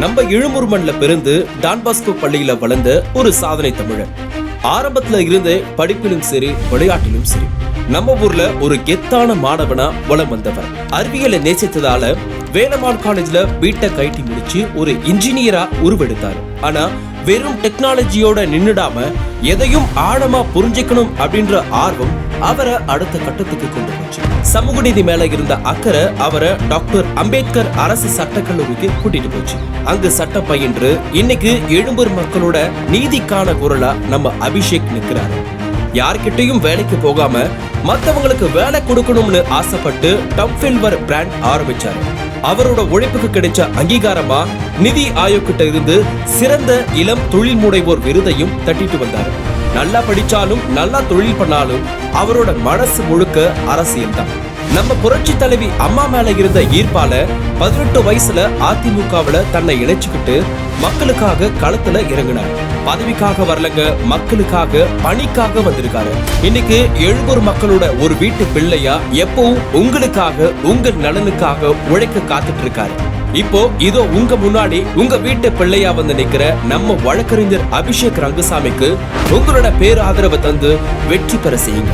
நம்ம எழும்பூர் மண்ணில் பிறந்து டான் பாஸ்கோ பள்ளியில வளர்ந்த ஒரு சாதனை தமிழர். ஆரம்பத்துல இருந்து படிப்பிலும் சரி விளையாட்டிலும் சரி நம்ம ஊர்ல ஒரு கெத்தான மாணவனா வளம் வந்தவர். அறிவியலை நேசித்ததால வேலம்மாள் காலேஜ்ல பிடெக் ஐடி முடிச்சு ஒரு இன்ஜினியரா உருவெடுத்தாரு. ஆனா வெறும் டெக்னாலஜியோட நின்னுடாம எதையும் ஆழமா புரிஞ்சுக்கணும் அப்படின்ற ஆர்வம் அவரை அடுத்த கட்டத்துக்கு கொண்டு போச்சு. சமூக நீதி மேல இருந்த அக்கறை அவரை டாக்டர் அம்பேத்கர் அரசு சட்டக்கல்லூரிக்கு கூட்டிட்டு போச்சு. அங்கு சட்டம் பயின்று இன்னைக்கு எழும்பூர் மக்களோட நீதிக்கான குரலா நம்ம அபிஷேக் நிற்கிறாரு. யார்கிட்டையும் வேலைக்கு போகாம மத்தவங்களுக்கு வேலை கொடுக்கணும்னு ஆசைப்பட்டு டம்ஃபில்வர் பிராண்ட் ஆரம்பிச்சாரு. அவரோட உழைப்புக்கு கிடைச்ச அங்கீகாரமா நிதி ஆயோக் கிட்ட இருந்து சிறந்த இளம் தொழில் முனைவோர் விருதையும் தட்டிட்டு வந்தாரு. நல்லா படிச்சாலும் நல்லா தொழில் பண்ணாலும் அவரோட மனசு முழுக்க அரசியல் தான். நம்ம புரட்சி தலைவி அம்மா மேல இருந்த ஈர்ப்பால 18 வயசுல அதிமுகவுல தன்னை இணைச்சுக்கிட்டு மக்களுக்காக களத்துல இறங்கினார். பதவிக்காக வரலங்க, மக்களுக்காக பணிக்காக வந்திருக்காரு. இன்னைக்கு எழும்பூர் மக்களோட ஒரு வீட்டு பிள்ளையா எப்பவும் உங்களுக்காக உங்க நலனுக்காக உழைக்க காத்துட்டு இருக்காரு. இப்போ இதோ உங்க முன்னாடி உங்க வீட்டு பிள்ளையா வந்து நிக்கிற நம்ம வழக்கறிஞர் அபிஷேக் ரங்கசாமிக்கு உங்களோட பேராதரவை தந்து வெற்றி பெற செய்யுங்க.